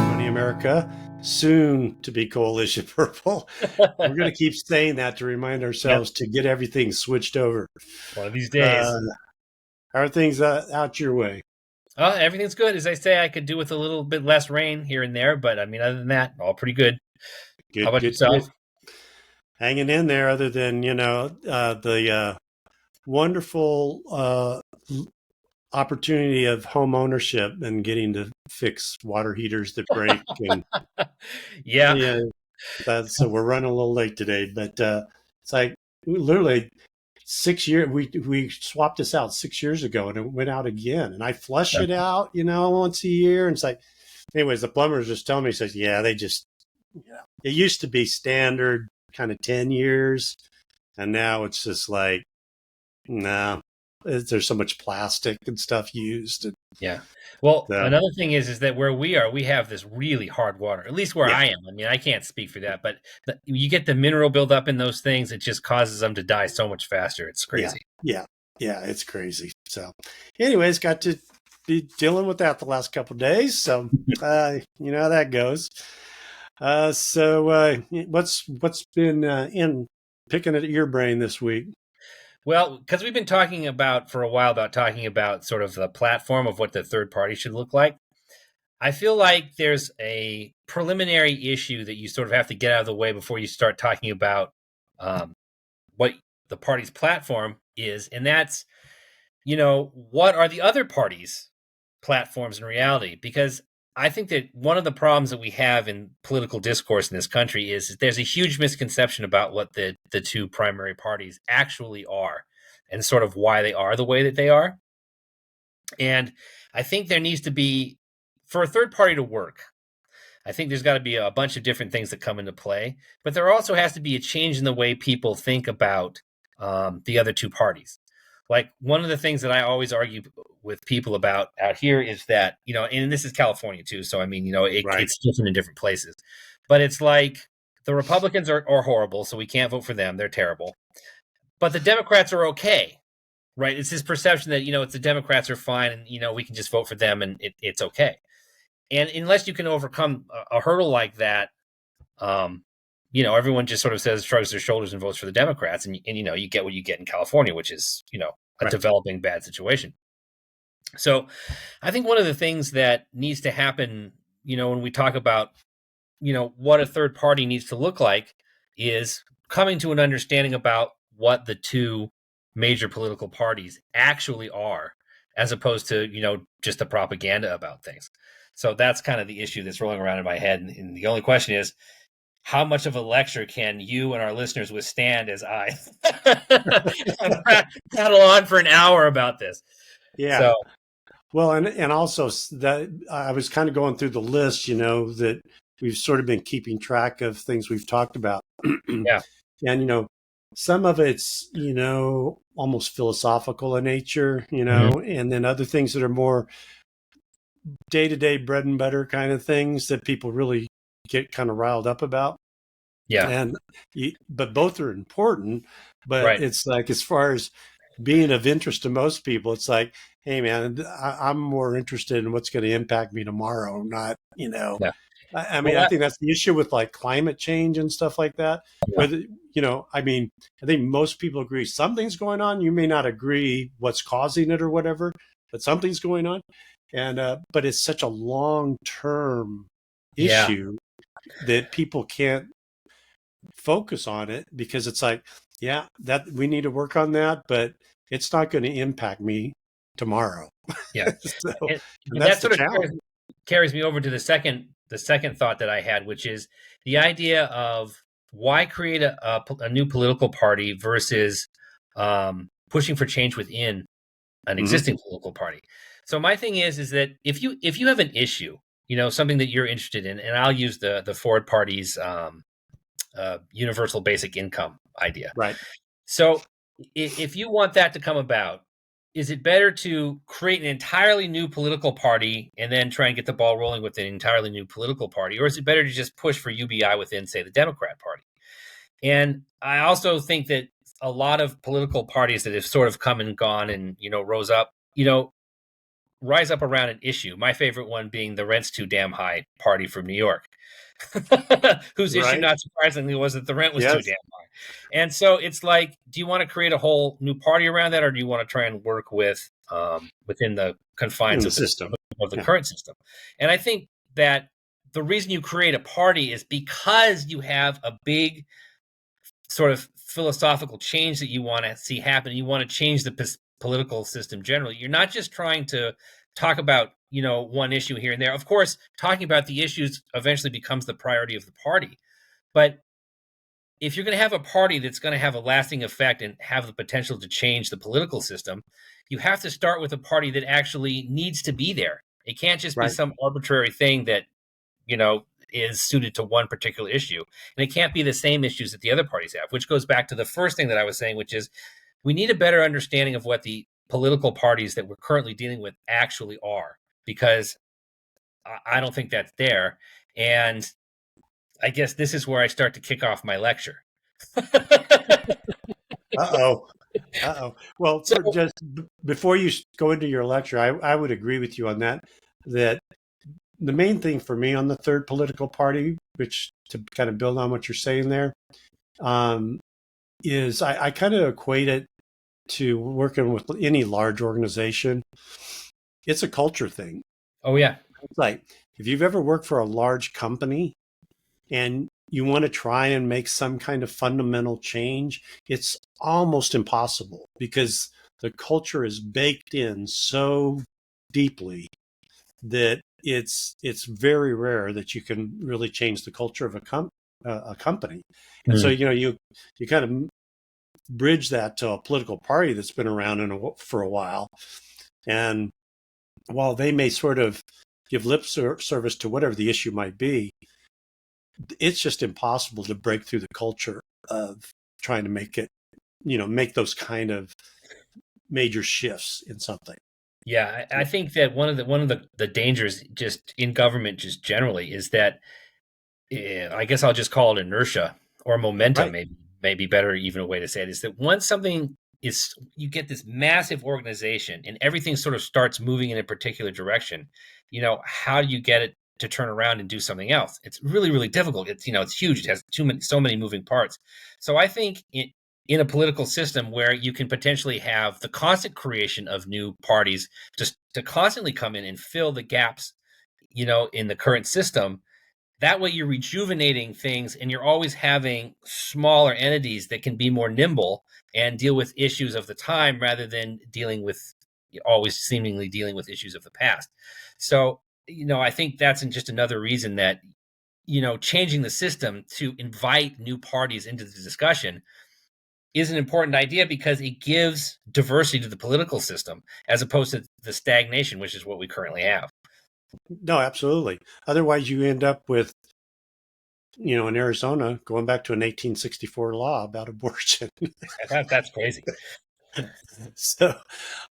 Money America, soon to be Coalition Purple. We're going to keep saying that to remind ourselves to get everything switched over. One of these days. How are things out your way? Everything's good. As I say, I could do with a little bit less rain here and there, but I mean, other than that, all pretty good. How about yourself? Good. Hanging in there, other than, the wonderful opportunity of home ownership and getting to fix water heaters that break. And yeah. So we're running a little late today, but it's like literally 6 years. We swapped this out 6 years ago, and it went out again. And I flush it out, once a year. And it's like, anyways, the plumber was just telling me, he says, yeah, they just, it used to be standard kind of 10 years, and now it's just like, nah, there's so much plastic and stuff used. Yeah. Well, another thing is that where we are, we have this really hard water, at least where I am. I mean, I can't speak for that, but you get the mineral buildup in those things. It just causes them to die so much faster. It's crazy. Yeah, it's crazy. So anyways, got to be dealing with that the last couple of days. So, you know how that goes. So what's been in picking at your brain this week? Well, because we've been talking for a while about sort of the platform of what the third party should look like. I feel like there's a preliminary issue that you sort of have to get out of the way before you start talking about what the party's platform is. And that's, what are the other parties' platforms in reality? Because I think that one of the problems that we have in political discourse in this country is there's a huge misconception about what the two primary parties actually are and sort of why they are the way that they are. And I think there needs to be, for a third party to work, I think there's got to be a bunch of different things that come into play, but there also has to be a change in the way people think about the other two parties. Like, one of the things that I always argue with people about out here is that, and this is California too. So, I mean, it's different in different places, but it's like the Republicans are horrible. So we can't vote for them. They're terrible, but the Democrats are okay. Right. It's this perception that, it's the Democrats are fine and, we can just vote for them and it's okay. And unless you can overcome a hurdle like that, everyone just sort of shrugs their shoulders and votes for the Democrats. And you get what you get in California, which is, a developing bad situation. So I think one of the things that needs to happen, when we talk about, what a third party needs to look like, is coming to an understanding about what the two major political parties actually are, as opposed to, just the propaganda about things. So that's kind of the issue that's rolling around in my head. And the only question is, how much of a lecture can you and our listeners withstand as I rattle on for an hour about this? Yeah. So, well, and also that I was kind of going through the list, that we've sort of been keeping track of things we've talked about. Yeah. And, some of it's, almost philosophical in nature, and then other things that are more day-to-day bread and butter kind of things that people really get kind of riled up about. Yeah. But both are important, but it's like, as far as being of interest to most people, it's like, hey man, I'm more interested in what's going to impact me tomorrow, not, Yeah. I mean, I think that's the issue with like climate change and stuff like that. Yeah. Whether, I mean, I think most people agree something's going on. You may not agree what's causing it or whatever, but something's going on. And, but it's such a long-term issue that people can't focus on it, because it's like, that we need to work on that, but it's not going to impact me tomorrow. Yeah. So, and that sort of carries me over to the second thought that I had, which is the idea of why create a new political party versus pushing for change within an existing political party. So my thing is that if you have an issue, something that you're interested in, and I'll use the Ford Party's universal basic income idea. Right. So if you want that to come about, is it better to create an entirely new political party and then try and get the ball rolling with an entirely new political party? Or is it better to just push for UBI within, say, the Democrat Party? And I also think that a lot of political parties that have sort of come and gone and, rose up, rise up around an issue. My favorite one being the rent's too damn high party from New York, whose issue, Right? not surprisingly, was that the rent was too Yes. damn high. And so it's like, do you want to create a whole new party around that, or do you want to try and work with within the confines In the of system. the Yeah. current system? And I think that the reason you create a party is because you have a big sort of philosophical change that you want to see happen. You want to change the political system generally. You're not just trying to talk about, one issue here and there. Of course, talking about the issues eventually becomes the priority of the party. But if you're going to have a party that's going to have a lasting effect and have the potential to change the political system, you have to start with a party that actually needs to be there. It can't just be Right. some arbitrary thing that, is suited to one particular issue. And it can't be the same issues that the other parties have, which goes back to the first thing that I was saying, which is we need a better understanding of what the political parties that we're currently dealing with actually are, because I don't think that's there. And I guess this is where I start to kick off my lecture. Uh-oh. Uh-oh. Well, So, for just before you go into your lecture, I would agree with you on that, that the main thing for me on the third political party, which to kind of build on what you're saying there, um, is I kind of equate it to working with any large organization. It's a culture thing. oh yeah, It's like if you've ever worked for a large company and you want to try and make some kind of fundamental change, it's almost impossible because the culture is baked in so deeply that it's very rare that you can really change the culture of a company. And so mm. you kind of bridge that to a political party that's been around for a while, and while they may sort of give lip service to whatever the issue might be, it's just impossible to break through the culture of trying to make it, make those kind of major shifts in something. Yeah, I think that one of the dangers just in government just generally is that, I guess I'll just call it inertia or momentum, Right. maybe better even a way to say it is that once something is, you get this massive organization and everything sort of starts moving in a particular direction, how do you get it to turn around and do something else? It's really, really difficult. It's huge. It has so many moving parts. So I think in a political system where you can potentially have the constant creation of new parties just to constantly come in and fill the gaps, in the current system, that way you're rejuvenating things and you're always having smaller entities that can be more nimble and deal with issues of the time rather than dealing with, always seemingly dealing with issues of the past. So, I think that's just another reason that, changing the system to invite new parties into the discussion is an important idea because it gives diversity to the political system as opposed to the stagnation, which is what we currently have. No, absolutely. Otherwise, you end up with, in Arizona, going back to an 1864 law about abortion. That's crazy. So,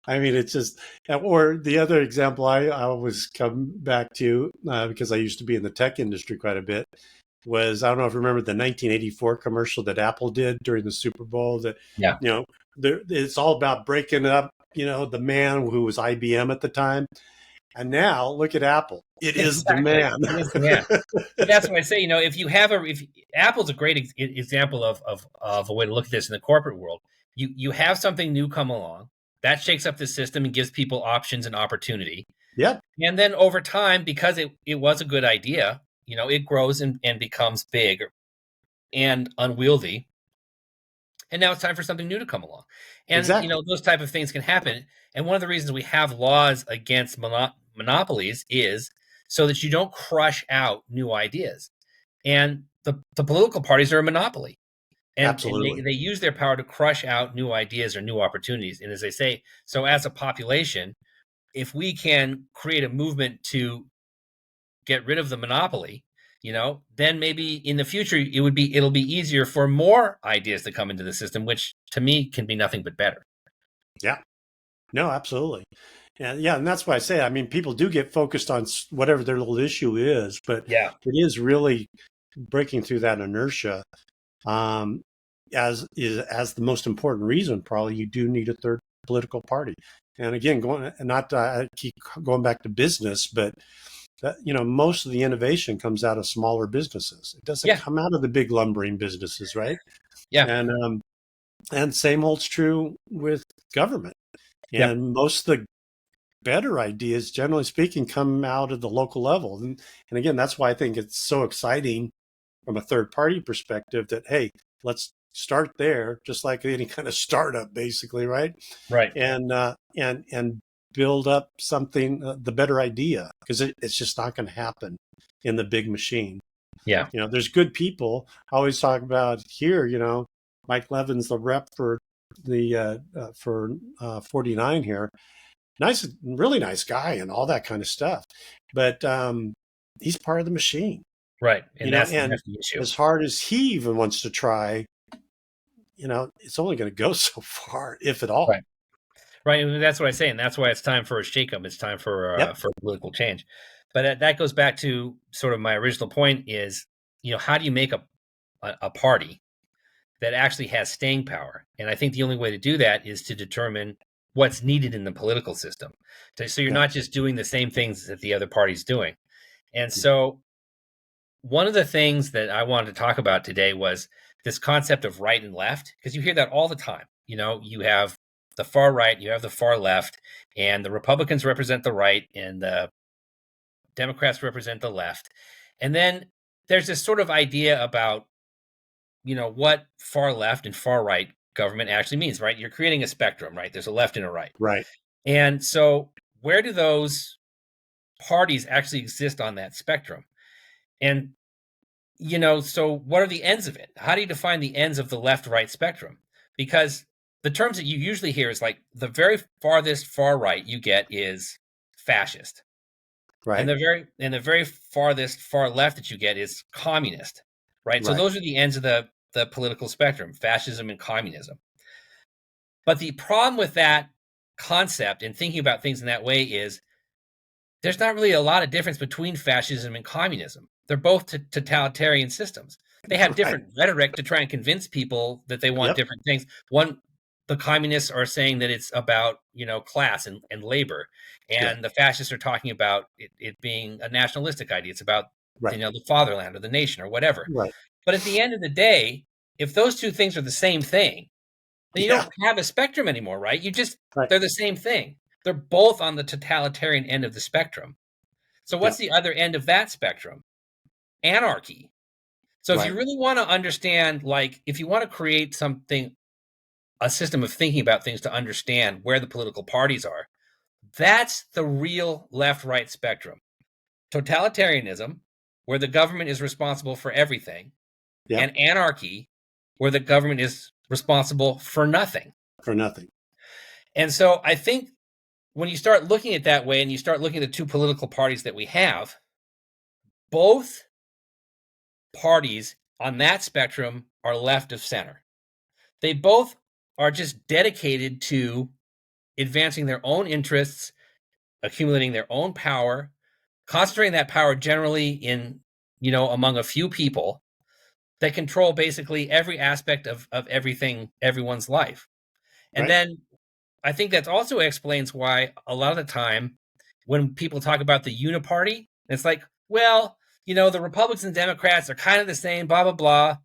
I mean, it's just, or the other example I always come back to, because I used to be in the tech industry quite a bit, was I don't know if you remember the 1984 commercial that Apple did during the Super Bowl that, Yeah, you know, it's all about breaking up, the man who was IBM at the time. And now look at Apple. It is the exactly. man. It is the man. But that's what I say. If you have if Apple's a great example of a way to look at this in the corporate world. You have something new come along that shakes up the system and gives people options and opportunity. Yep, And then over time, because it was a good idea, it grows and becomes big and unwieldy. And now it's time for something new to come along. And exactly. those type of things can happen. And one of the reasons we have laws against monopolies is so that you don't crush out new ideas. And the political parties are a monopoly. And they Absolutely. use their power to crush out new ideas or new opportunities. And as they say, so as a population, if we can create a movement to get rid of the monopoly, then maybe in the future it'll be easier for more ideas to come into the system, which to me can be nothing but better. Yeah. No, absolutely. Yeah, and that's why I say, I mean, people do get focused on whatever their little issue is, but Yeah. it is really breaking through that inertia, um, as the most important reason. Probably you do need a third political party. And again, keep going back to business, but most of the innovation comes out of smaller businesses. It doesn't Yeah. come out of the big lumbering businesses, right? Yeah. And same holds true with government. Yep. And most of the better ideas, generally speaking, come out of the local level. And again, that's why I think it's so exciting from a third party perspective that, hey, let's start there, just like any kind of startup, basically, right? Right. And build up something, the better idea, because it's just not going to happen in the big machine. Yeah. There's good people. I always talk about here. Mike Levin's the rep for the for 49 here. Nice, really nice guy, and all that kind of stuff. But he's part of the machine. Right. And that's And the issue. as hard as he even wants to try, it's only going to go so far, if at all. Right. Right. And that's what I say. And that's why it's time for a shakeup. It's time Yep. for political change. But that goes back to sort of my original point is, how do you make a party that actually has staying power? And I think the only way to do that is to determine what's needed in the political system. So you're Yep. not just doing the same things that the other party's doing. And so one of the things that I wanted to talk about today was this concept of right and left, because you hear that all the time. You have the far right, you have the far left, and the Republicans represent the right, and the Democrats represent the left. And then there's this sort of idea about, what far left and far right government actually means, right? You're creating a spectrum, right? There's a left and a right. Right. And so where do those parties actually exist on that spectrum? And so what are the ends of it? How do you define the ends of the left-right spectrum? Because the terms that you usually hear is like the very farthest far right you get is fascist. And Right. the very farthest far left that you get is communist. Right? So Right. those are the ends of the political spectrum, fascism and communism. But the problem with that concept and thinking about things in that way is there's not really a lot of difference between fascism and communism. They're both totalitarian systems. They have Right. different rhetoric to try and convince people that they want Yep. different things. The communists are saying that it's about, class and labor, Yeah. and the fascists are talking about it being a nationalistic idea. It's about, Right. the fatherland or the nation or whatever. Right. But at the end of the day, if those two things are the same thing, then you Yeah. don't have a spectrum anymore, right? Right. They're the same thing. They're both on the totalitarian end of the spectrum. So Yeah. what's the other end of that spectrum? Anarchy. So if you Right. really want to understand, like, if you want to create a system of thinking about things to understand where the political parties are, that's the real left-right spectrum. Totalitarianism, where the government is responsible for everything, Yep. and anarchy, where the government is responsible for nothing. For nothing. And so I think when you start looking at that way and you start looking at the two political parties that we have, both parties on that spectrum are left of center. They both are just dedicated to advancing their own interests, accumulating their own power, concentrating that power generally in, among a few people that control basically every aspect of everything, everyone's life. And Right. then I think that also explains why a lot of the time when people talk about the UniParty, it's like, well, the Republicans and Democrats are kind of the same, blah, blah, blah.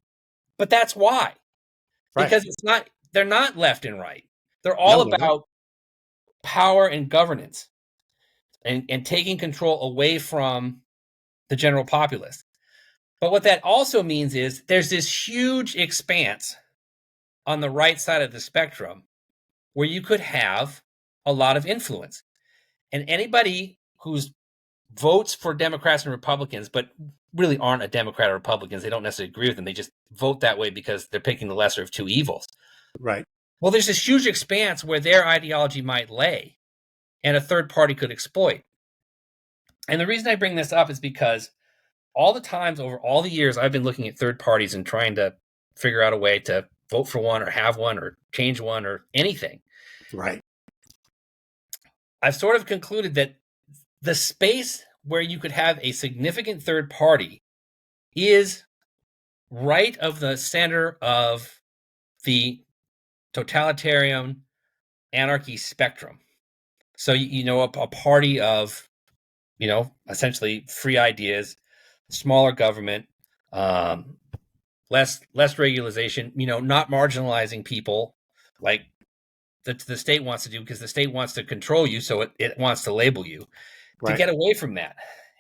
But that's why. Right. Because they're not left and right. They're all No, they're not. about power and governance and taking control away from the general populace. But what that also means is there's this huge expanse on the right side of the spectrum where you could have a lot of influence. And anybody who's votes for Democrats and Republicans, but really aren't a Democrat or Republicans, they don't necessarily agree with them. They just vote that way because they're picking the lesser of two evils. Right. Well, there's this huge expanse where their ideology might lay and a third party could exploit. And the reason I bring this up is because all the times over all the years I've been looking at third parties and trying to figure out a way to vote for one or have one or change one or anything, Right. I've sort of concluded that the space where you could have a significant third party is right of the center of the totalitarian anarchy spectrum. So a party of essentially free ideas, smaller government, um, less regularization, not marginalizing people like the state wants to do, because the state wants to control you, so it wants to label you, to Right. get away from that.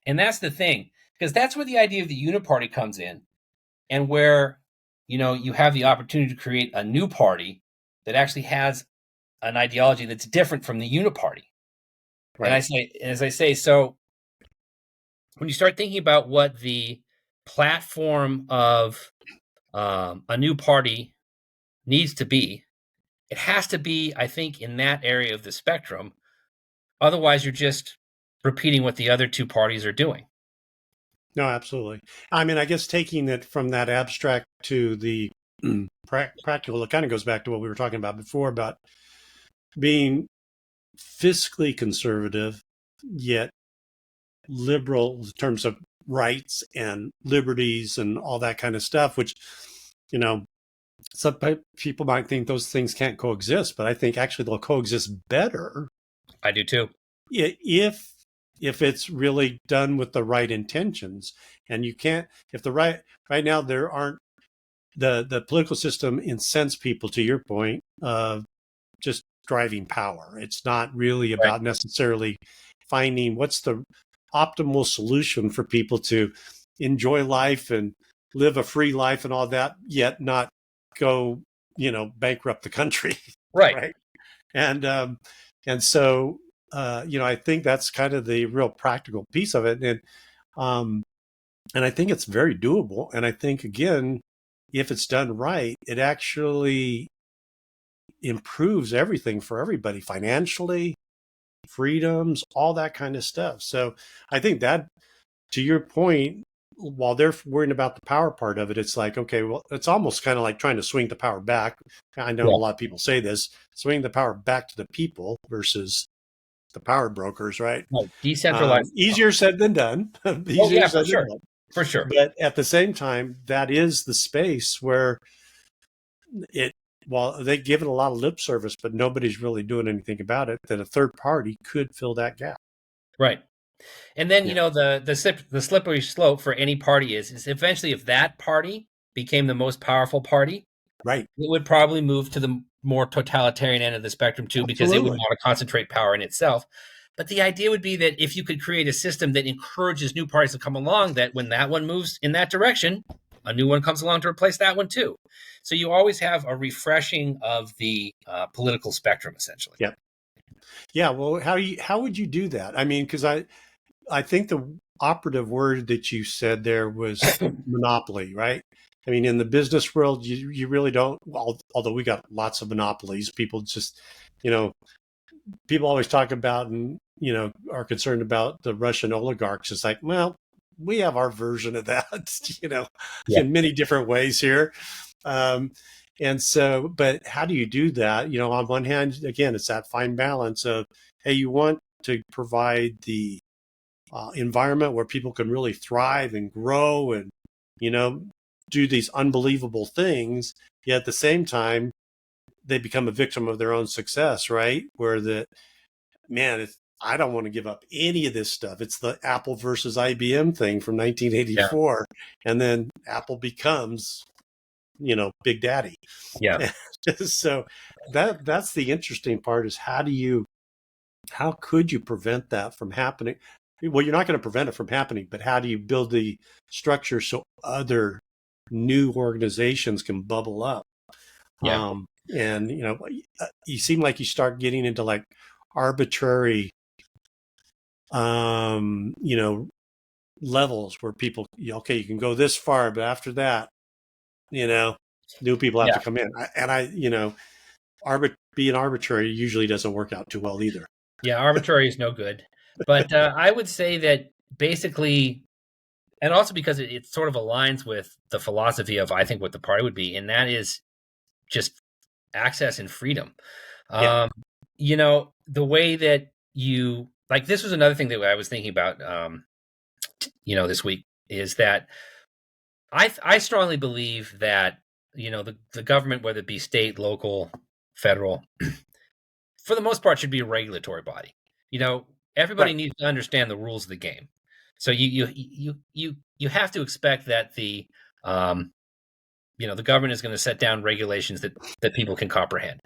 And that's the thing, because that's where the idea of the uniparty comes in, and where you have the opportunity to create a new party that actually has an ideology that's different from the uniparty. And Right. as I say, so when you start thinking about what the platform of a new party needs to be, it has to be, I think, in that area of the spectrum. Otherwise, you're just repeating what the other two parties are doing. No, absolutely. I mean, I guess taking it from that abstract to the practical, it kind of goes back to what we were talking about before about being fiscally conservative, yet liberal in terms of rights and liberties and all that kind of stuff, which, you know, some people might think those things can't coexist, but I think actually they'll coexist better I do too. if it's really done with the right intentions. And you can't, if the right now there aren't, the political system incents people, to your point, of just driving power. It's not really Right. about necessarily finding what's the optimal solution for people to enjoy life and live a free life and all that, yet not go, bankrupt the country. Right. Right. And so, I think that's kind of the real practical piece of it. Um, and I think it's very doable. And I think, again, if it's done right, it actually improves everything for everybody financially, freedoms, all that kind of stuff. So I think that, to your point, while they're worrying about the power part of it, it's like, okay, well, it's almost kind of like trying to swing the power back. I know a Yeah. lot of people say this, swing the power back to the people versus the power brokers, right? Right. Decentralized. Easier said than done. Oh Easier yeah, for said than sure. done. For sure. But at the same time, that is the space where it, while they give it a lot of lip service, but nobody's really doing anything about it, that a third party could fill that gap. Right. And then Yeah. the slippery slope for any party is eventually, if that party became the most powerful party, Right. it would probably move to the more totalitarian end of the spectrum too, because it would Absolutely. want to concentrate power in itself. But the idea would be that if you could create a system that encourages new parties to come along, that when that one moves in that direction, a new one comes along to replace that one too. So you always have a refreshing of the political spectrum, essentially. Yeah. Yeah. Well, how would you do that? I mean, because I think the operative word that you said there was monopoly, right? I mean, in the business world, you really don't. Although we got lots of monopolies, people just, you know, people always talk about and are concerned about the Russian oligarchs. It's like, well, we have our version of that, Yeah. in many different ways here. Um, and so, but how do you do that? On one hand, again, it's that fine balance of, hey, you want to provide the environment where people can really thrive and grow and, you know, do these unbelievable things. Yet at the same time, they become a victim of their own success, right? Where man, I don't want to give up any of this stuff. It's the Apple versus IBM thing from Yeah. 1984. And then Apple becomes, Big Daddy. Yeah. So that's the interesting part is how could you prevent that from happening? Well, you're not going to prevent it from happening, but how do you build the structure so other new organizations can bubble up? Yeah. And you seem like you start getting into like arbitrary, um, you know, levels where people, okay, you can go this far, but after that, new people have Yeah. to come in. Being arbitrary usually doesn't work out too well either. Yeah. Arbitrary is no good. But I would say that basically, and also because it sort of aligns with the philosophy of, I think, what the party would be, and that is just access and freedom. Yeah. Um, the way that you like, this was another thing that I was thinking about, this week, is that I strongly believe that, the government, whether it be state, local, federal, for the most part, should be a regulatory body. You know, everybody Right. needs to understand the rules of the game. So you have to expect that um, the government is going to set down regulations that people can comprehend.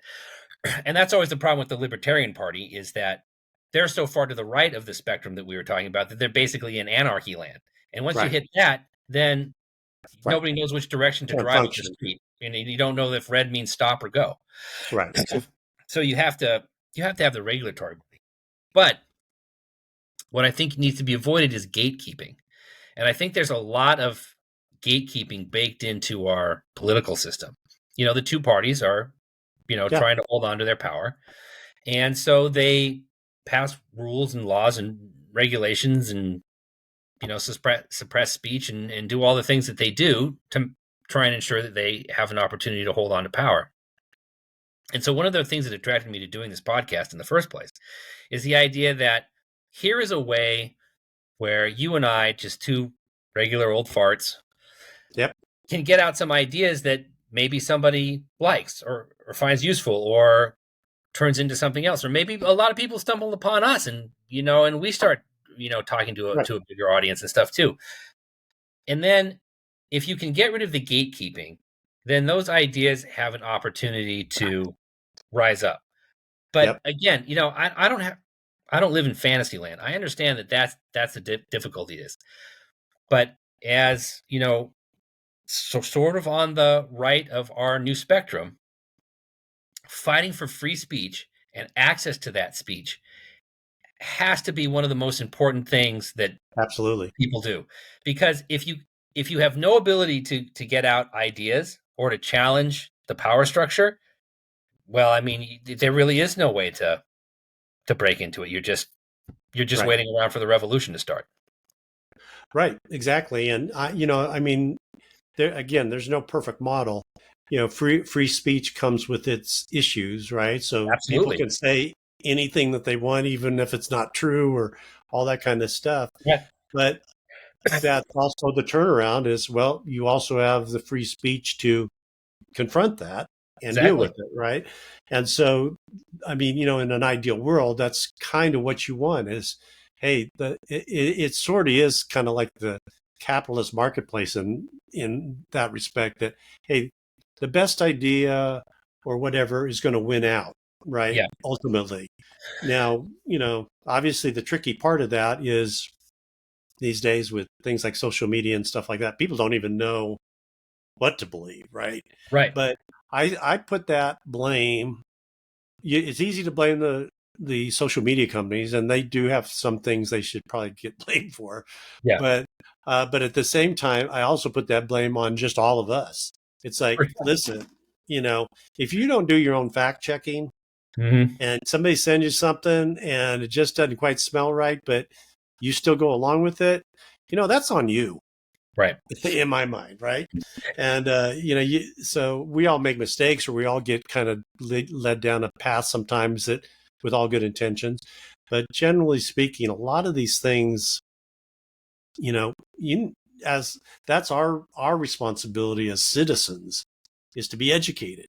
And that's always the problem with the Libertarian Party, is that they're so far to the right of the spectrum that we were talking about that they're basically in anarchy land. And once you Right. hit that, then Right. nobody knows which direction to Can't drive up the function. street, and you don't know if red means stop or go. Right. So you have to have the regulatory body. But what I think needs to be avoided is gatekeeping. And I think there's a lot of gatekeeping baked into our political system. The two parties are, Yeah. trying to hold on to their power. And so they pass rules and laws and regulations and, suppress speech and do all the things that they do to try and ensure that they have an opportunity to hold on to power. And so one of the things that attracted me to doing this podcast in the first place is the idea that here is a way where you and I, just two regular old farts, Yep. can get out some ideas that maybe somebody likes or finds useful or turns into something else. Or maybe a lot of people stumble upon us and we start, talking to a, Right. to a bigger audience and stuff too. And then if you can get rid of the gatekeeping, then those ideas have an opportunity to rise up. But Yep. again, I don't live in fantasy land. I understand that that's the difficulty is. But as so sort of on the right of our new spectrum, fighting for free speech and access to that speech has to be one of the most important things that Absolutely. people do. Because if you have no ability to get out ideas or to challenge the power structure, well, I mean, there really is no way to break into it. You're just Right. waiting around for the revolution to start. Right. Exactly. And I mean, there again, there's no perfect model. Free speech comes with its issues, right? So people Absolutely. can say anything that they want, even if it's not true or all that kind of stuff. Yeah. But that's also the turnaround is, well, you also have the free speech to confront that and deal Exactly. with it, right? And so, I mean, in an ideal world, that's kind of what you want is, hey, it sort of is kind of like the capitalist marketplace in that respect that, hey, the best idea or whatever is going to win out, right? Yeah. Ultimately. Now, obviously the tricky part of that is these days with things like social media and stuff like that, people don't even know what to believe, right? Right. But I put that blame. It's easy to blame the social media companies, and they do have some things they should probably get blamed for. Yeah. But at the same time, I also put that blame on just all of us. It's like, For sure. listen, if you don't do your own fact checking, Hmm. and somebody sends you something and it just doesn't quite smell right, but you still go along with it, that's on you Right. in my mind, right? And so we all make mistakes, or we all get kind of led down a path sometimes that with all good intentions. But generally speaking, a lot of these things, you know, you, as that's our responsibility as citizens is to be educated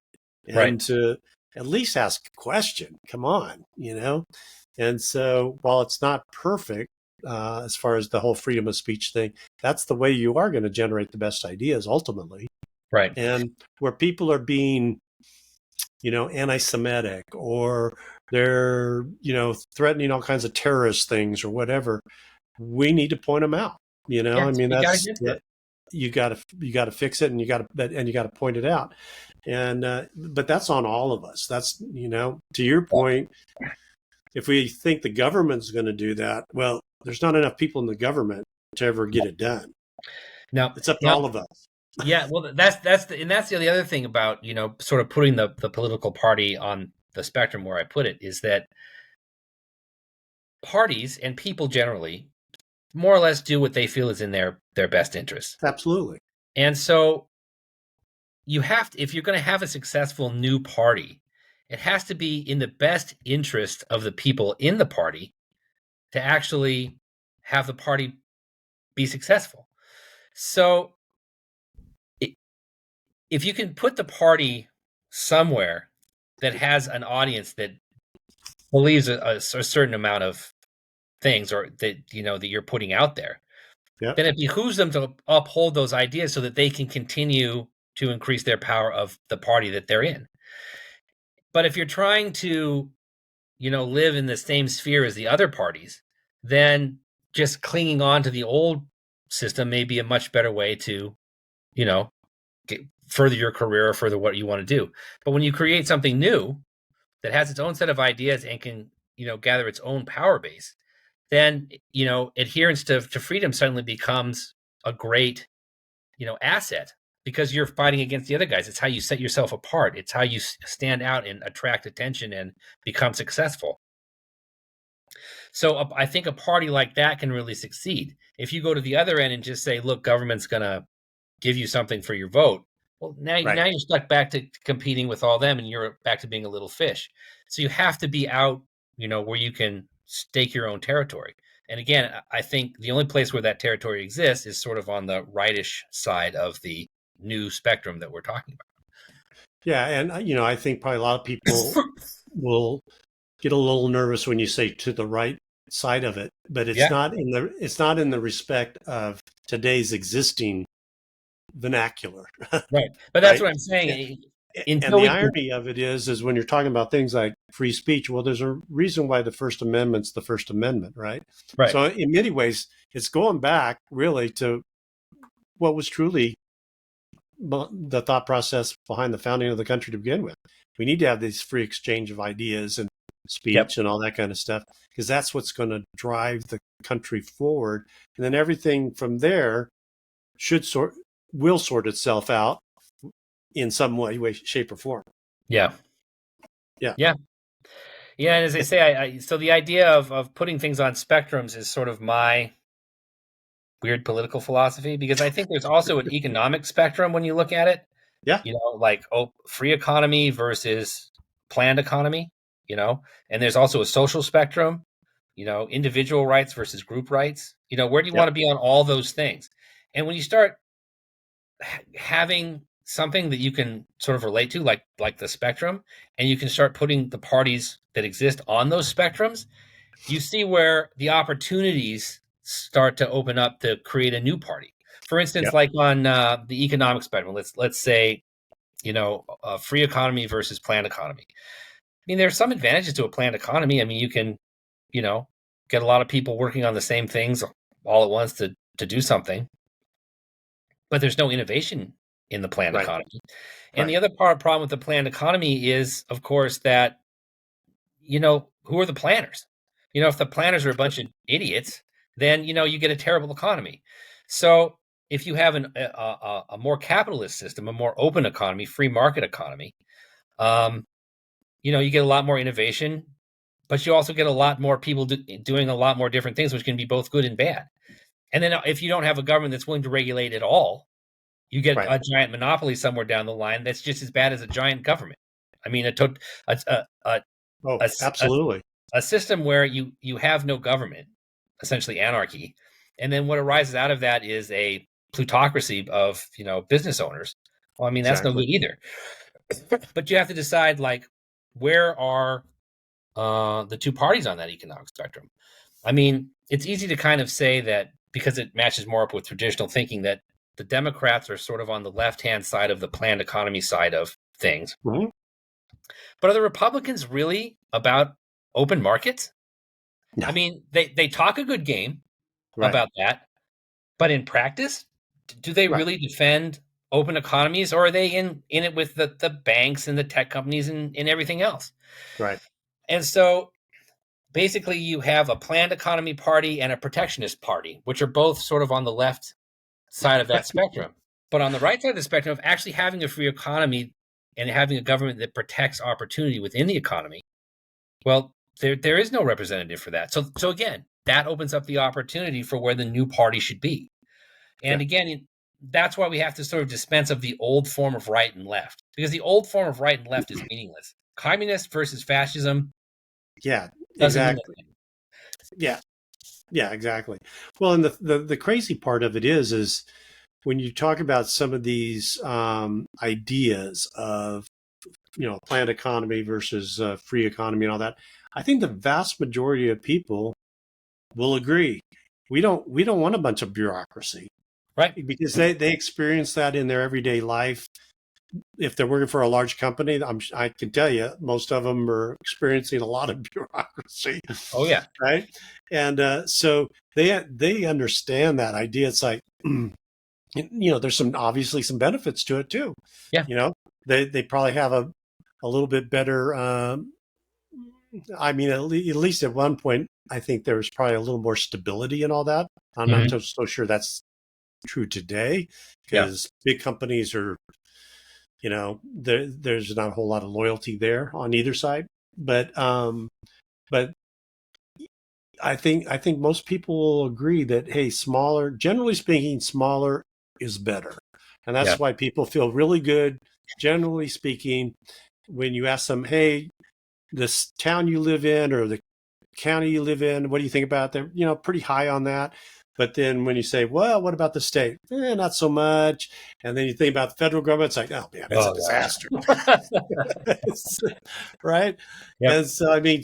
Right. and to at least ask a question. Come on, And so while it's not perfect, as far as the whole freedom of speech thing, that's the way you are going to generate the best ideas ultimately. Right. And where people are being, anti-Semitic, or they're, threatening all kinds of terrorist things or whatever, we need to point them out. Yeah. I mean, You got to that's get that it. you got to fix it, and you got to point it out. And but that's on all of us. That's to your point, if we think the government's going to do that, well, there's not enough people in the government to ever get it done. Now, It's up to now, all of us. yeah. Well, that's the other thing about sort of putting the political party on the spectrum where I put it is that parties and people generally more or less do what they feel is in their best interest. Absolutely. And so you have to, if you're going to have a successful new party, it has to be in the best interest of the people in the party to actually have the party be successful. So if you can put the party somewhere that has an audience that believes a certain amount of things, or that that you're putting out there, Yeah. then it behooves them to uphold those ideas so that they can continue to increase their power of the party that they're in. But if you're trying to, live in the same sphere as the other parties, then just clinging on to the old system may be a much better way to, you know, further your career or further what you want to do. But when you create something new that has its own set of ideas and can, gather its own power base, then, adherence to freedom suddenly becomes a great, asset, because you're fighting against the other guys. It's how you set yourself apart. It's how you stand out and attract attention and become successful. So I think a party like that can really succeed. If you go to the other end and just say, look, government's going to give you something for your vote, well, Right. now you're stuck back to competing with all them, and you're back to being a little fish. So you have to be out, where you can stake your own territory. And again, I think the only place where that territory exists is sort of on the rightish side of the new spectrum that we're talking Yeah. And, I think probably a lot of people about. will get a little nervous when you say to the right side of it, but Yeah, it's not in the respect of today's existing vernacular, right. But that's right? what I'm Yeah. saying. And Until the we can, irony of it is when you're talking about things like free speech, well, there's a reason why the First Amendment's the First Amendment, right? right, So in many ways, it's going back really to what was truly the thought process behind the founding of the country to begin with. We need to have this free exchange of ideas and yep, speech and all that kind of stuff, because that's what's going to drive the country forward. And then everything from there should will sort itself out in some way, shape, or form. yeah, Yeah. yeah. Yeah, and as I say, so the idea of putting things on spectrums is sort of my weird political philosophy, because I think there's also an economic spectrum when you look at it. Yeah. Like free economy versus planned economy. And there's also a social spectrum. Individual rights versus group rights. Where do you want Yep. to be on all those things? And when you start having something that you can sort of relate to, like the spectrum, and you can start putting the parties that exist on those spectrums, you see where the opportunities start to open up to create a new party. For instance, Yep. like on the economic spectrum, let's say, a free economy versus planned economy. I mean, there's some advantages to a planned economy. I mean, you can, you know, get a lot of people working on the same things all at once to do something, but there's no innovation in the planned Right. economy. And Right. the other problem with the planned economy is, of course, that who are the planners? If the planners are a bunch of idiots, then you get a terrible economy. So if you have a more capitalist system, a more open economy, free market economy, um, you get a lot more innovation, but you also get a lot more people doing a lot more different things, which can be both good and bad. And then if you don't have a government that's willing to regulate it all, you get Right. a giant monopoly somewhere down the line that's just as bad as a giant government. I mean, a, a, a, Oh, a absolutely. a system where you have no government, essentially anarchy, and then what arises out of that is a plutocracy of business owners. Well, I mean, that's no Exactly. good either. But you have to decide, like, where are the two parties on that economic spectrum. I mean, it's easy to kind of say that, because it matches more up with traditional thinking, that the Democrats are sort of on the left hand side of the planned economy side of things. Mhm. But are the Republicans really about open markets? No. I mean, they talk a good game Right. about that, but in practice, do they Right. really defend open economies, or are they in it with the banks and the tech companies and everything else? Right. And so basically you have a planned economy party and a protectionist party, which are both sort of on the left side of that spectrum. But on the right side of the spectrum, of actually having a free economy and having a government that protects opportunity within the economy, well, there is no representative for that. So again, that opens up the opportunity for where the new party should be. Yeah. And again, that's why we have to sort of dispense of the old form of right and left, because the old form of right and left is meaningless. Communist versus fascism Yeah. doesn't mean Exactly. anything. Yeah. Yeah. Exactly. Well, and the crazy part of it is when you talk about some of these ideas of planned economy versus free economy and all that. I think the vast majority of people will agree. We don't want a bunch of bureaucracy Right. because they experience that in their everyday life. If they're working for a large company, I can tell you most of them are experiencing a lot of bureaucracy, Oh yeah. right? And so they understand that idea. It's like there's obviously some benefits to it too. Yeah. You know, they probably have a little bit better. I mean, at least at one point, I think there was probably a little more stability and all that. I'm not Hmm. so sure that's true today Yeah. because big companies are, there's not a whole lot of loyalty there on either side. But I think most people will agree that, hey, smaller, generally speaking, smaller is better, and Yeah. that's why people feel really good, generally speaking, when you ask them, hey, this town you live in or the county you live in, what do you think about them? Pretty high on that. But then when you say, well, what about the state? Not so much. And then you think about the federal government, it's like, oh man, it's a Oh disaster. gosh. Right. Yep. And so, I mean,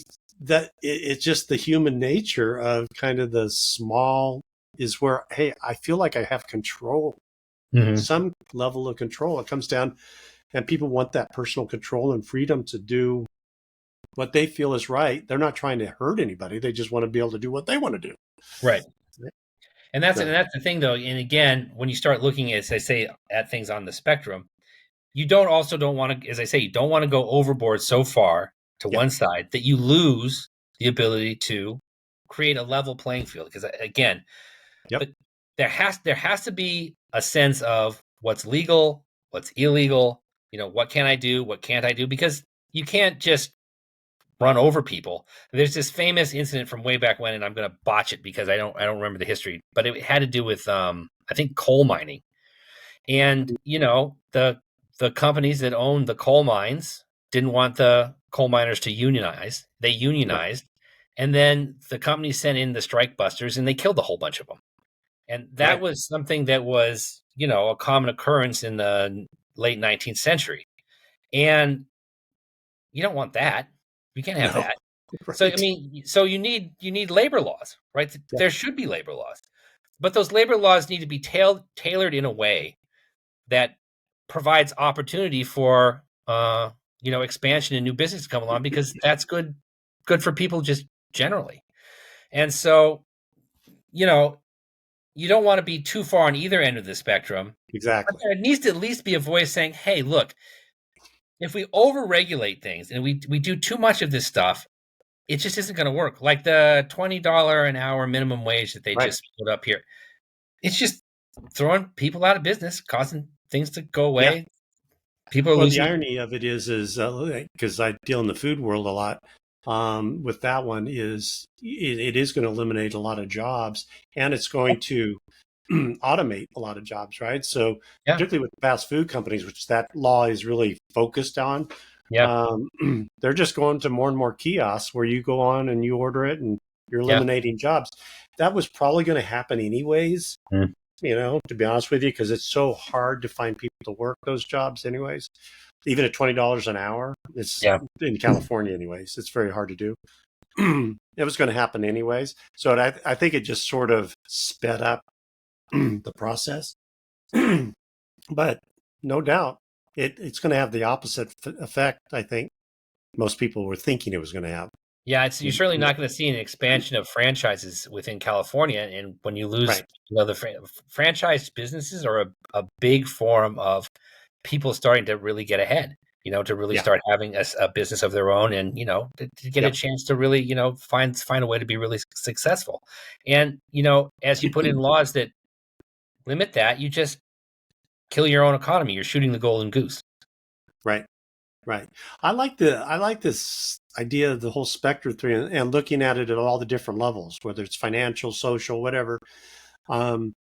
it's just the human nature of kind of the small is where, hey, I feel like I have control, Hmm. some level of control. It comes down, and people want that personal control and freedom to do what they feel is right. They're not trying to hurt anybody. They just want to be able to do what they want to do. Right. And So, that's the thing though. And again, when you start looking at, as I say, at things on the spectrum, you don't want to, as I say, you don't want to go overboard so far to yep, one side that you lose the ability to create a level playing field. Because again, yep, the, there has to be a sense of what's legal, what's illegal. What can I do, what can't I do? Because you can't just run over people. There's this famous incident from way back when, and I'm going to botch it because I don't remember the history, but it had to do with I think coal mining, and the companies that owned the coal mines didn't want the coal miners to unionize. They right. unionized, and then the companies sent in the strike busters, and they killed a whole bunch of them. And that Right. was something that was a common occurrence in the late 19th century, and you don't want that. You can't have No, that. So I right. mean, so you need labor laws, right? Yep. There should be labor laws, but those labor laws need to be tailored in a way that provides opportunity for expansion and new business to come along, because that's good for people just generally. And so you know you don't want to be too far on either end of the spectrum, but Exactly. there needs to at least be a voice saying, hey, look, if we overregulate things and we do too much of this stuff, it just isn't going to work. Like the $20 an hour minimum wage that they Right. just put up here, it's just throwing people out of business, causing things to go Yeah. away. People are Well, the losing. irony of it is because I deal in the food world a lot. With that one is it is going to eliminate a lot of jobs, and it's going to automate a lot of jobs, right? So Yeah, particularly with fast food companies, which that law is really focused on, yeah, they're just going to more and more kiosks where you go on and you order it, and you're yeah. eliminating jobs. That was probably going to happen anyways, Mm. to be honest with you, because it's so hard to find people to work those jobs anyways. Even at $20 an hour, it's Yeah. in California anyways. It's very hard to do. It was going to happen anyways. So I think it just sort of sped up the process. But no doubt, it's going to have the opposite effect. I think most people were thinking it was going to have. Yeah, you're certainly not going to see an expansion of franchises within California, and when you lose, Right. the franchise businesses are a big form of people starting to really get ahead. To really Yeah. start having a business of their own, and to get a Yep. chance to really find a way to be really successful. And as you put in laws that limit that, you just kill your own economy. You're shooting the golden goose. Right. Right. I like this idea of the whole spectrum thing and looking at it at all the different levels, whether it's financial, social, whatever. Um,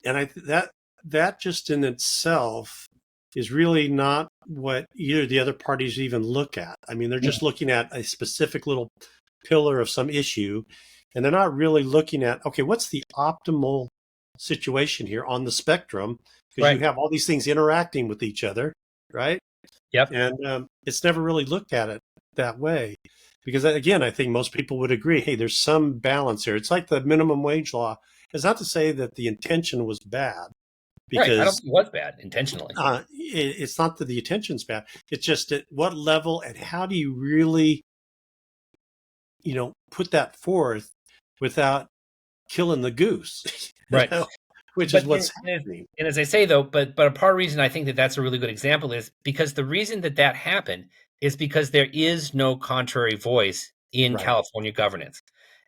and that just in itself is really not what either of the other parties even look at. I mean, they're just looking at a specific little pillar of some issue, and they're not really looking at, okay, what's the optimal situation here on the spectrum? Because you Right. have all these things interacting with each other, right? Yep. And it's never really looked at it that way. Because again, I think most people would agree, hey, there's some balance here. It's like the minimum wage law. It's not to say that the intention was bad, Right. I don't because think it was bad intentionally. it's not that the intention's bad. It's just at what level and how do you really, put that forth without killing the goose, Right. which is But what's happening. and as I say though, but a part of the reason I think that that's a really good example is because the reason that that happened is because there is no contrary voice in Right, California governance,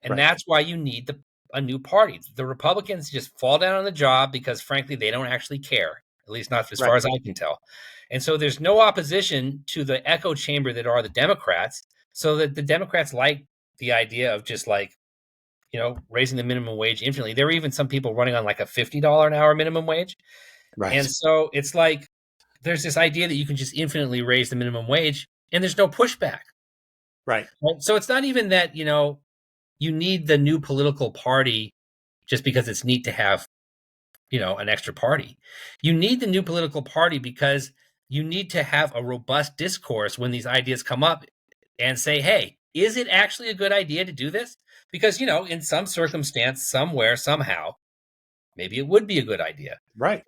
and right, that's why you need a new party. The Republicans just fall down on the job because, frankly, they don't actually care, at least not as right, far as I can tell. And so there's no opposition to the echo chamber that are the Democrats, so that the Democrats like the idea of just like raising the minimum wage infinitely. There were even some people running on like a $50 an hour minimum wage. And right, so it's like there's this idea that you can just infinitely raise the minimum wage and there's no pushback. right, Right? So it's not even that, you need the new political party just because it's neat to have, an extra party. You need the new political party because you need to have a robust discourse when these ideas come up and say, hey, is it actually a good idea to do this? Because, in some circumstance, somewhere, somehow, maybe it would be a good idea. right.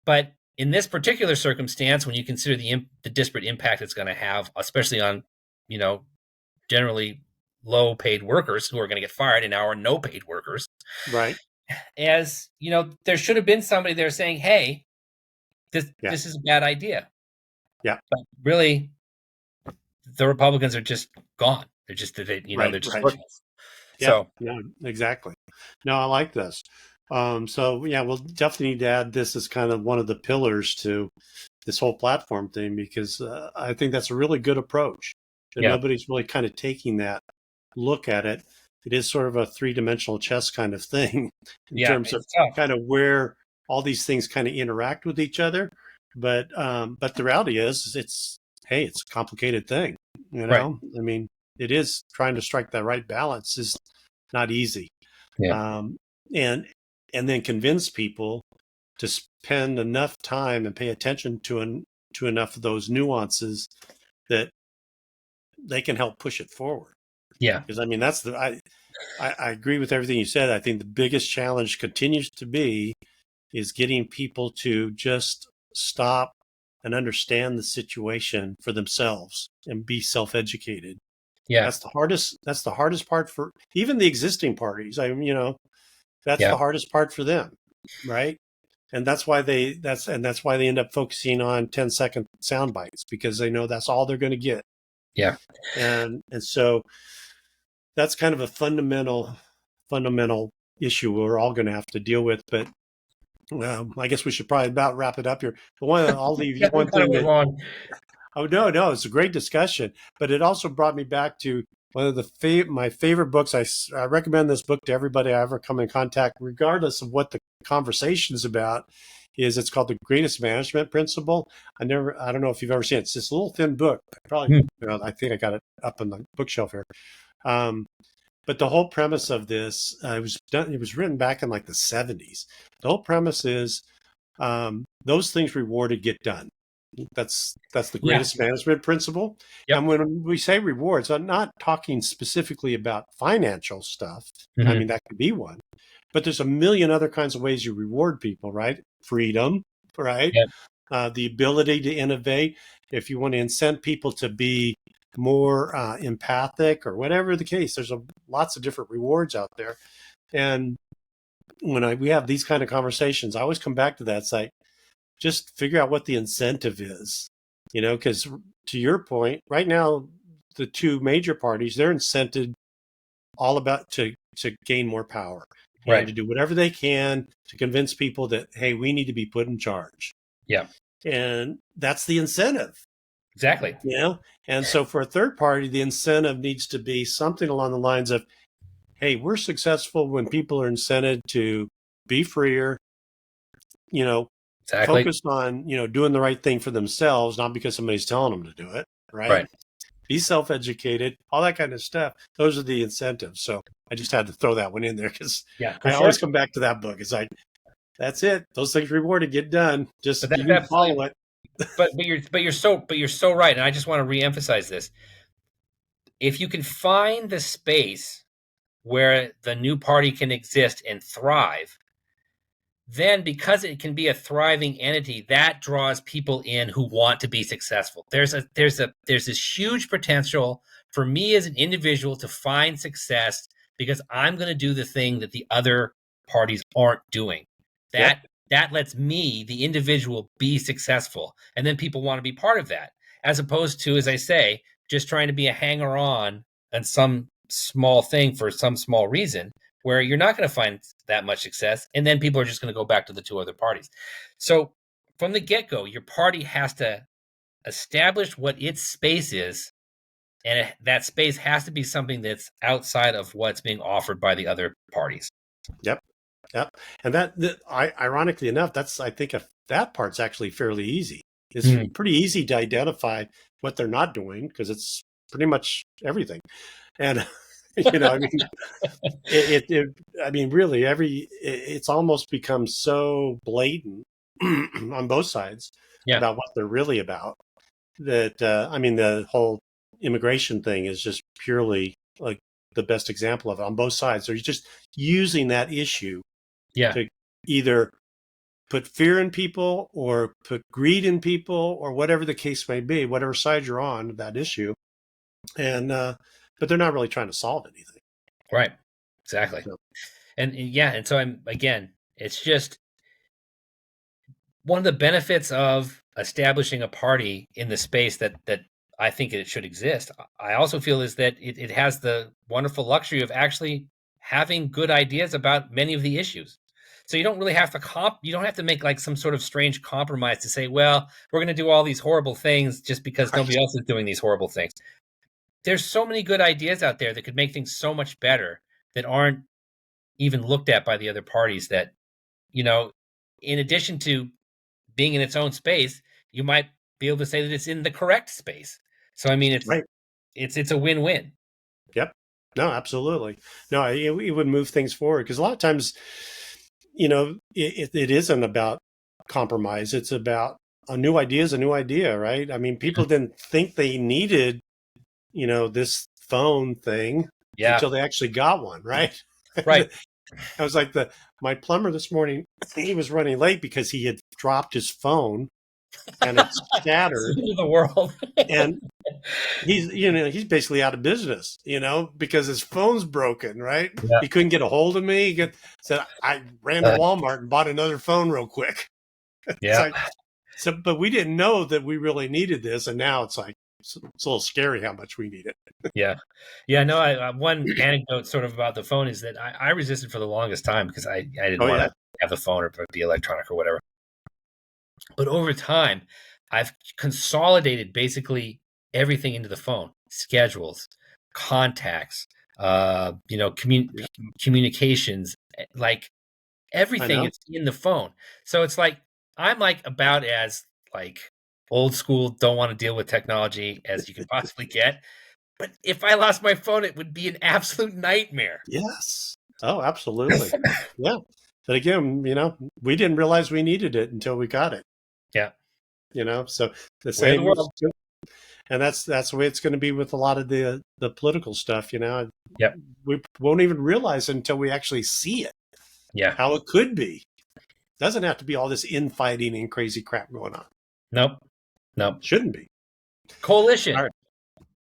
But in this particular circumstance, when you consider the disparate impact it's going to have, especially on, you know, generally low paid workers who are going to get fired and now are no paid workers, Right. as there should have been somebody there saying, hey, this Yeah. this is a bad idea. Yeah. But really, the Republicans are just gone. They're just Right. they're just Right. worthless. Yeah. So Yeah. Exactly. No, I like this. So yeah, we'll definitely need to add this as kind of one of the pillars to this whole platform thing, because I think that's a really good approach. That yeah, nobody's really kind of taking that look at it. It is sort of a three-dimensional chess kind of thing in yeah, terms of it's tough. kind of where all these things kind of interact with each other. But the reality is, it's a complicated thing. Right. I mean, it is trying to strike that right balance is not easy. Yeah. Um, and and then convince people to spend enough time and pay attention to enough of those nuances that they can help push it forward. Yeah. Because I mean, I agree with everything you said. I think the biggest challenge continues to be is getting people to just stop and understand the situation for themselves and be Yeah. self-educated. Yeah. That's the hardest part for even the existing parties. That's Yeah. the hardest part for them, right? And that's why they end up focusing on 10-second sound bites, because they know that's all they're going to get. Yeah. And so that's kind of a fundamental issue we're all going to have to deal with. But I guess we should probably about wrap it up here. I'll leave you Yeah, we one kind of thing went that. long. Oh, no, it's a great discussion, but it also brought me back to one of my favorite books. I recommend this book to everybody I ever come in contact, regardless of what the conversation is about. It's called The Greatest Management Principle. I don't know if you've ever seen it. It's this little thin book. I think I got it up on the bookshelf here. Um, but the whole premise of this, it was written back in like the 70s. The whole premise is those things rewarded get done. That's the Yeah. greatest management principle. Yep. And when we say rewards, I'm not talking specifically about financial stuff. I Hmm. mean, that could be one, but there's a million other kinds of ways you reward people, right? Freedom, right? Yep. The ability to innovate. If you want to incent people to be more empathic or whatever the case, there's lots of different rewards out there. And when we have these kind of conversations, I always come back to that. It's like, just figure out what the incentive is, because to your point, right now, the two major parties, they're incented all about to gain more power and Right. to do whatever they can to convince people that, hey, we need to be put in charge. Yeah. And that's the incentive, Exactly. you know? And so for a third party, the incentive needs to be something along the lines of, hey, we're successful when people are incented to be freer, you know, Exactly. focused on doing the right thing for themselves, not because somebody's telling them to do it, right? Right. Be self-educated, all that kind of stuff. Those are the incentives. So I just had to throw that one in there because Yeah, for I sure. always come back to that book. It's like, that's it, those things rewarded, get done, But just that's you need to follow absolutely it. But you're so right, and I just want to reemphasize this. If you can find the space where the new party can exist and thrive, then because it can be a thriving entity, that draws people in who want to be successful. There's this huge potential for me as an individual to find success because I'm going to do the thing that the other parties aren't doing. Yep. That lets me, the individual, be successful, and then people want to be part of that, as opposed to, as I say, just trying to be a hanger on on some small thing for some small reason where you're not going to find that much success. And then people are just going to go back to the two other parties. So from the get go, your party has to establish what its space is. And that space has to be something that's outside of what's being offered by the other parties. Yep. Yep. And ironically enough, that's, I think, that part's actually fairly easy. It's Mm. pretty easy to identify what they're not doing because it's pretty much everything. And, I mean, I mean, really, it's almost become so blatant on both sides Yeah. about what they're really about that, I mean, the whole immigration thing is just purely like the best example of it on both sides. They're just using that issue Yeah. to either put fear in people or put greed in people or whatever the case may be, whatever side you're on that issue. And, but they're not really trying to solve anything. Right. Exactly. So, And yeah. And so it's just one of the benefits of establishing a party in the space that I think it should exist. I also feel is that it has the wonderful luxury of actually having good ideas about many of the issues. So you don't really have to you don't have to make like some sort of strange compromise to say, well, we're going to do all these horrible things just because right, nobody else is doing these horrible things. There's so many good ideas out there that could make things so much better that aren't even looked at by the other parties that, you know, in addition to being in its own space, you might be able to say that it's in the correct space. So I mean, right. it's a win-win. Yep. No, absolutely. No, it would move things forward because a lot of times, it isn't about compromise. It's about a new idea is a new idea, right? I mean, people didn't think they needed, this phone thing Yeah, until they actually got one, right? right. I was like my plumber this morning, he was running late because he had dropped his phone and it shattered. The world. And he's basically out of business, because his phone's broken, right? Yeah, He couldn't get a hold of me. Said I ran to uh, Walmart and bought another phone real quick. It's yeah, like, so, but we didn't know that we really needed this, and now it's like it's a little scary how much we need it. yeah, yeah. No, one anecdote sort of about the phone is that I resisted for the longest time because I didn't Oh want yeah, to have the phone or be electronic or whatever. But over time, I've consolidated basically everything into the phone: schedules, contacts, yeah, communications, like I everything know. is in the phone. So it's like I'm like about as like old school, don't want to deal with technology as you can possibly get. But if I lost my phone, it would be an absolute nightmare. Yes. Oh, absolutely. Yeah. But again, we didn't realize we needed it until we got it. Yeah, So the way of the same, world. and that's the way it's going to be with a lot of the political stuff. Yep. We won't even realize it until we actually see it, Yeah. how it could be. Doesn't have to be all this infighting and crazy crap going on. Nope. Nope. Shouldn't be. All Coalition. right.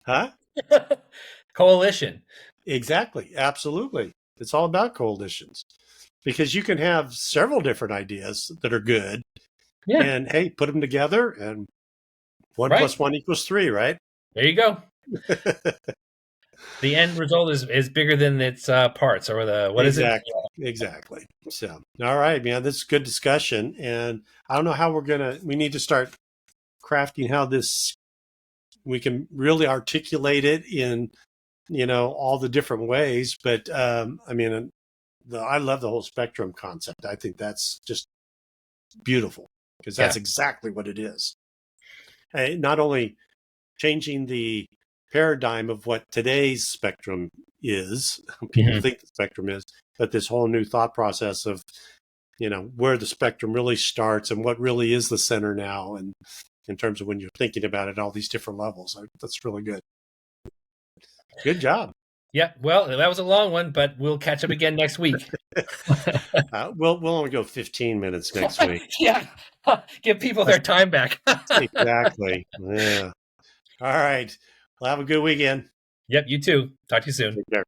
Huh? Coalition. Exactly. Absolutely. It's all about coalitions because you can have several different ideas that are good Yeah. and hey, put them together and one Right. plus one equals three, right? There you go. The end result is bigger than its parts, or what is it? Exactly. Exactly. So, all right, man, this is good discussion. And I don't know how we need to start crafting how we can really articulate it in, all the different ways. But, I mean, I love the whole spectrum concept. I think that's just beautiful because Yeah. that's exactly what it is. Not only changing the paradigm of what today's spectrum is, people Hmm. think the spectrum is, but this whole new thought process of where the spectrum really starts and what really is the center now, and in terms of when you're thinking about it, all these different levels. That's really good. Good job. Yeah, well, that was a long one, but we'll catch up again next week. We'll only go 15 minutes next week. Yeah, give people their time back. Exactly. Yeah. All right. Well, have a good weekend. Yep, you too. Talk to you soon. Take care.